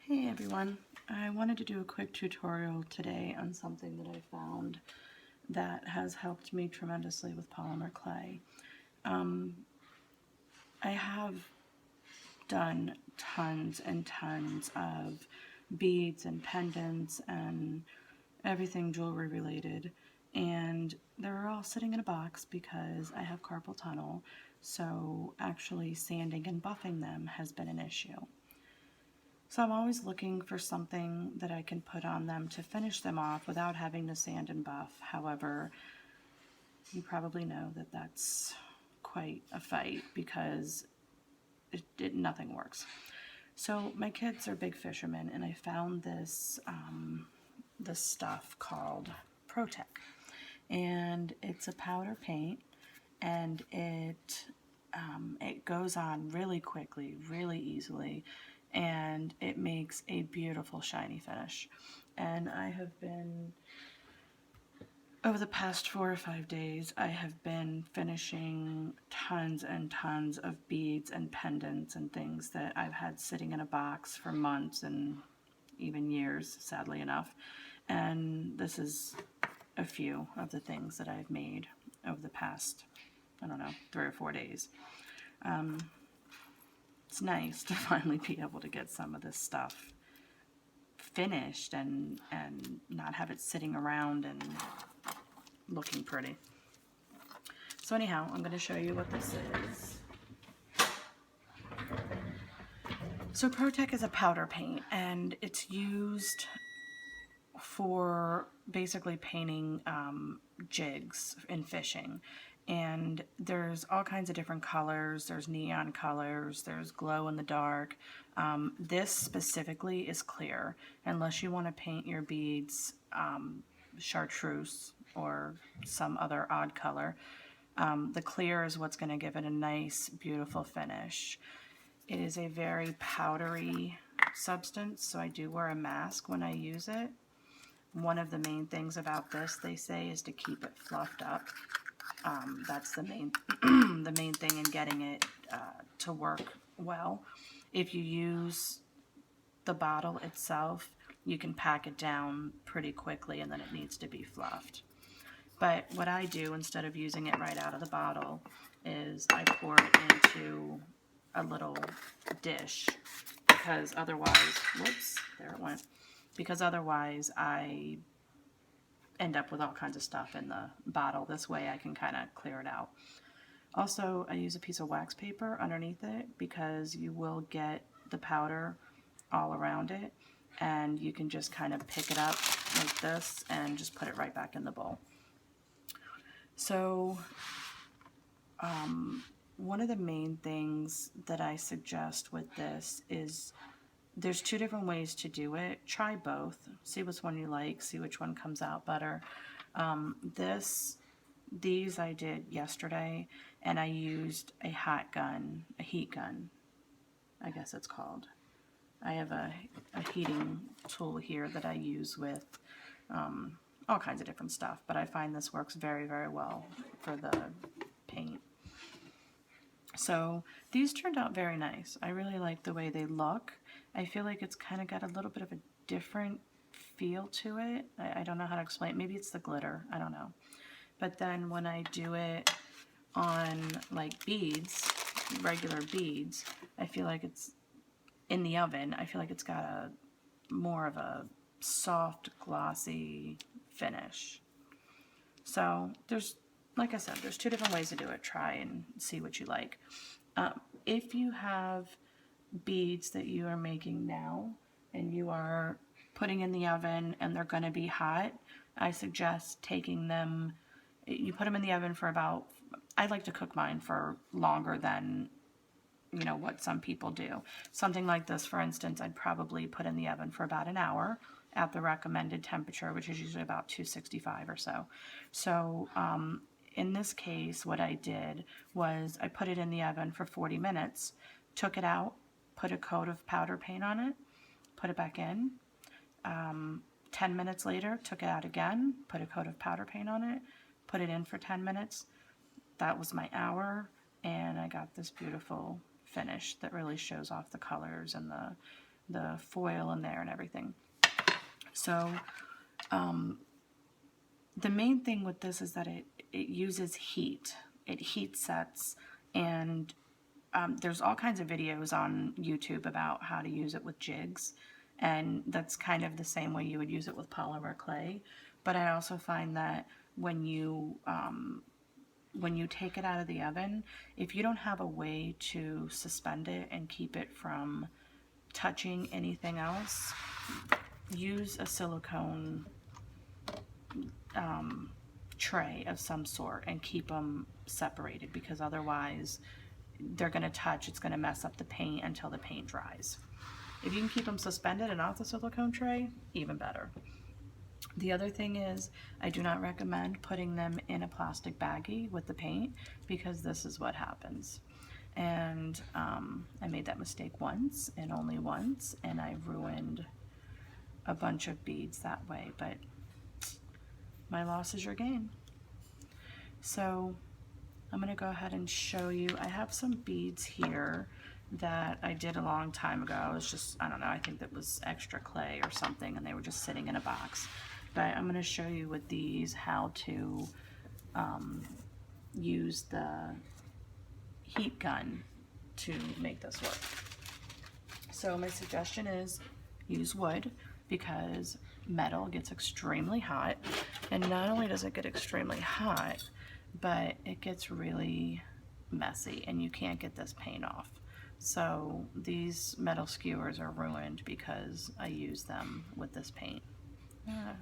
Hey everyone, I wanted to do a quick tutorial today on something that I found that has helped me tremendously with polymer clay. I have done tons and tons of beads and pendants and everything jewelry related, and they're all sitting in a box because I have carpal tunnel, so actually sanding and buffing them has been an issue. So I'm always looking for something that I can put on them to finish them off without having to sand and buff. However, you probably know that that's quite a fight because nothing works. So my kids are big fishermen, and I found this this stuff called Pro-Tec, and it's a powder paint, and it goes on really quickly, really easily, and it makes a beautiful shiny finish. And I have been, over the past 4 or 5 days, I have been finishing tons and tons of beads and pendants and things that I've had sitting in a box for months and even years, sadly enough. And this is a few of the things that I've made over the past, I don't know, 3 or 4 days. It's nice to finally be able to get some of this stuff finished and not have it sitting around and looking pretty. So anyhow, I'm going to show you what this is. So Pro-Tec is a powder paint, and it's used for basically painting jigs in fishing. And there's all kinds of different colors. There's neon colors, there's glow in the dark. This specifically is clear, unless you want to paint your beads chartreuse or some other odd color. The clear is what's going to give it a nice, beautiful finish. It is a very powdery substance, so I do wear a mask when I use it. One of the main things about this, they say, is to keep it fluffed up. That's the main the main thing in getting it to work well. If you use the bottle itself, you can pack it down pretty quickly, and then it needs to be fluffed. But what I do, instead of using it right out of the bottle, is I pour it into a little dish, because otherwise, whoops, there it went, because otherwise I end up with all kinds of stuff in the bottle. This way I can kind of clear it out. Also, I use a piece of wax paper underneath it because you will get the powder all around it, and you can just kind of pick it up like this and just put it right back in the bowl. So one of the main things that I suggest with this is there's 2 different ways to do it. Try both. See which one you like. See which one comes out better. These I did yesterday, and I used a heat gun, I guess it's called. I have a heating tool here that I use with all kinds of different stuff, but I find this works very, very well for the paint. So these turned out very nice. I really like the way they look. I feel like it's kind of got a little bit of a different feel to it. I don't know how to explain it. Maybe it's the glitter. I don't know. But then when I do it on like beads, regular beads, I feel like it's in the oven. I feel like it's got a more of a soft, glossy finish. So there's, like I said, there's 2 different ways to do it. Try and see what you like. If you have beads that you are making now and you are putting in the oven and they're going to be hot, I suggest taking them, you put them in the oven for about, I like to cook mine for longer than, you know, what some people do. Something like this, for instance, I'd probably put in the oven for about an hour at the recommended temperature, which is usually about 265 or so. So in this case, what I did was I put it in the oven for 40 minutes, took it out, put a coat of powder paint on it, put it back in. 10 minutes later, took it out again, put a coat of powder paint on it, put it in for 10 minutes. That was my hour, and I got this beautiful finish that really shows off the colors and the foil in there and everything. So the main thing with this is that it uses heat. It heat sets, and there's all kinds of videos on YouTube about how to use it with jigs, and that's kind of the same way you would use it with polymer clay. But I also find that when you take it out of the oven, if you don't have a way to suspend it and keep it from touching anything else, use a silicone tray of some sort and keep them separated, because otherwise they're going to touch, it's going to mess up the paint until the paint dries. If you can keep them suspended and off the silicone tray, even better. The other thing is, I do not recommend putting them in a plastic baggie with the paint, because this is what happens. And I made that mistake once, and only once, and I ruined a bunch of beads that way, but my loss is your gain. So I'm going to go ahead and show you. I have some beads here that I did a long time ago. It was just, I don't know, I think that was extra clay or something, and they were just sitting in a box. But I'm going to show you with these how to use the heat gun to make this work. So my suggestion is use wood, because metal gets extremely hot, and not only does it get extremely hot, but it gets really messy and you can't get this paint off. So these metal skewers are ruined because I use them with this paint.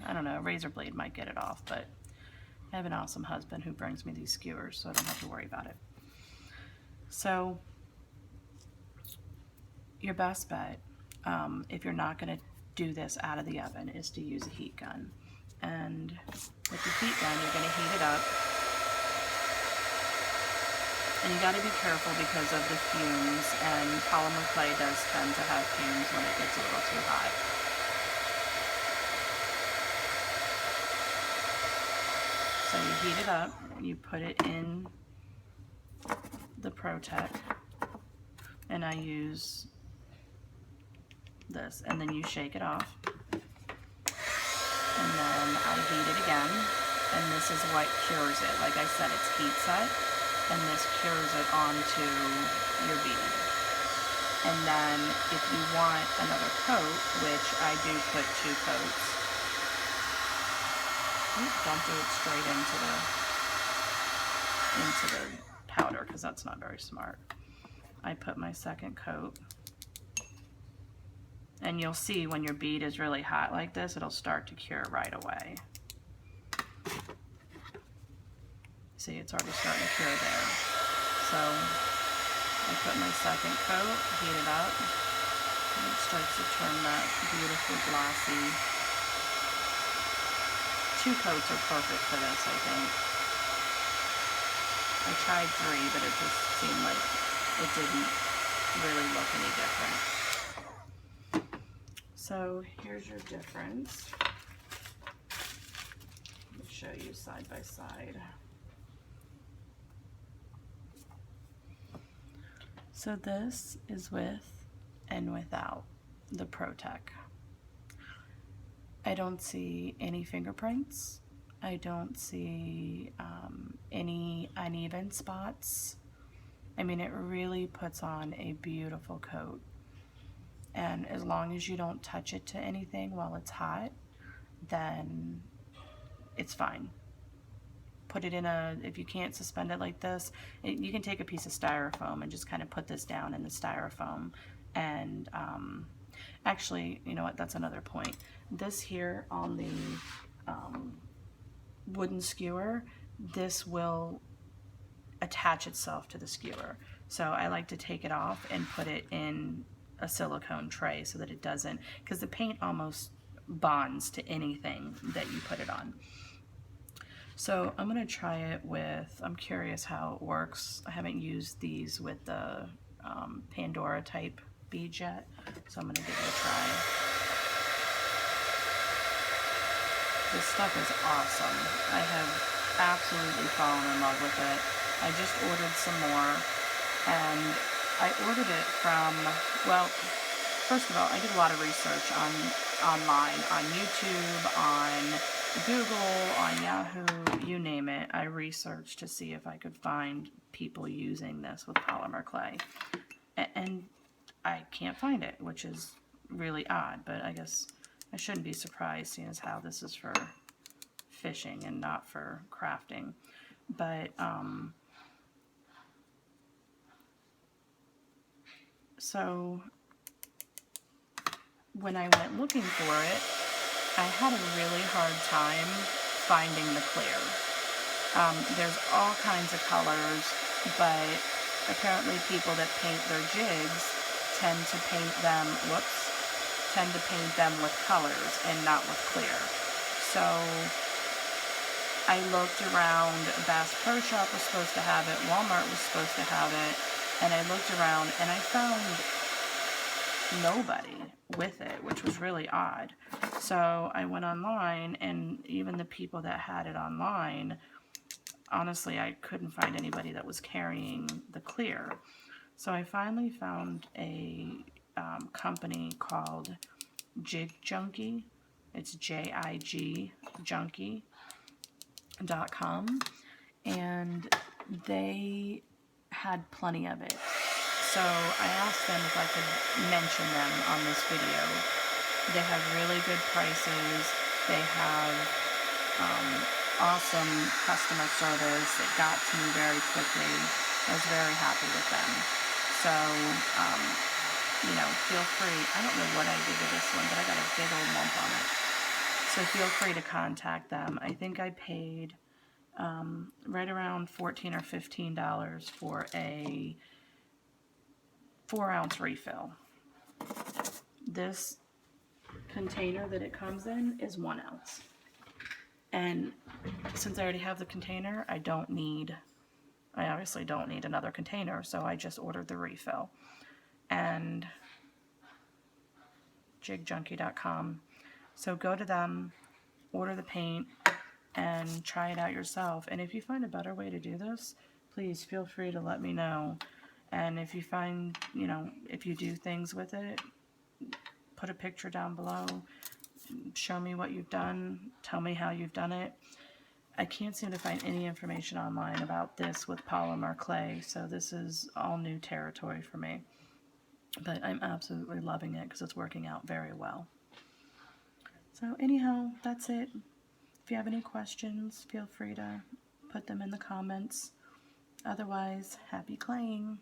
I don't know, a razor blade might get it off, but I have an awesome husband who brings me these skewers, so I don't have to worry about it. So your best bet, if you're not going to do this out of the oven, is to use a heat gun. And with the heat gun, you're going to heat it up. And you got to be careful because of the fumes, and polymer clay does tend to have fumes when it gets a little too hot. So you heat it up, you put it in the Pro-Tec, and I use this, and then you shake it off, and then I heat it again, and this is what cures it. Like I said, it's heat set, and this cures it onto your bead. And then if you want another coat, which I do put 2 coats, don't do it straight into the powder, because that's not very smart. I put my second coat, and you'll see when your bead is really hot like this, it'll start to cure right away. See, it's already starting to cure there. So I put my second coat, heat it up, and it starts to turn that beautiful glossy. 2 coats are perfect for this, I think. I tried 3, but it just seemed like it didn't really look any different. So here's your difference. Let me show you side by side. So this is with and without the Pro-Tec. I don't see any fingerprints. I don't see any uneven spots. I mean, it really puts on a beautiful coat. And as long as you don't touch it to anything while it's hot, then it's fine. Put it in if you can't suspend it like this, you can take a piece of styrofoam and just kind of put this down in the styrofoam. And actually, you know what, that's another point. This here on the wooden skewer, this will attach itself to the skewer. So I like to take it off and put it in a silicone tray so that it doesn't, because the paint almost bonds to anything that you put it on. So I'm going to try it with, I'm curious how it works. I haven't used these with the Pandora type beads yet, so I'm going to give it a try. This stuff is awesome. I have absolutely fallen in love with it. I just ordered some more, and I ordered it from, well, first of all, I did a lot of research online, on YouTube, on Google, on Yahoo, you name it. I researched to see if I could find people using this with polymer clay. And I can't find it, which is really odd, but I guess I shouldn't be surprised, seeing as how this is for fishing and not for crafting. But so when I went looking for it, I had a really hard time finding the clear. There's all kinds of colors, but apparently people that paint their jigs tend to paint them with colors and not with clear. So I looked around. Bass Pro Shop was supposed to have it, Walmart was supposed to have it, and I looked around and I found nobody with it, which was really odd. So I went online, and even the people that had it online, honestly, I couldn't find anybody that was carrying the clear. So I finally found a company called Jig Junkie. It's J-I-G Junkie.com, and they had plenty of it. So I asked them if I could mention them on this video. They have really good prices. They have awesome customer service. It got to me very quickly. I was very happy with them. So, you know, feel free. I don't know what I did to this one, but I got a big old lump on it. So feel free to contact them. I think I paid right around $14 or $15 for a 4-ounce refill. This container that it comes in is 1 ounce. And since I already have the container, I obviously don't need another container, so I just ordered the refill. And jigjunkie.com. So go to them, order the paint, and try it out yourself. And if you find a better way to do this, please feel free to let me know. And if you find, you know, if you do things with it, put a picture down below. Show me what you've done. Tell me how you've done it. I can't seem to find any information online about this with polymer clay, so this is all new territory for me. But I'm absolutely loving it because it's working out very well. So anyhow, that's it. If you have any questions, feel free to put them in the comments. Otherwise, happy claying.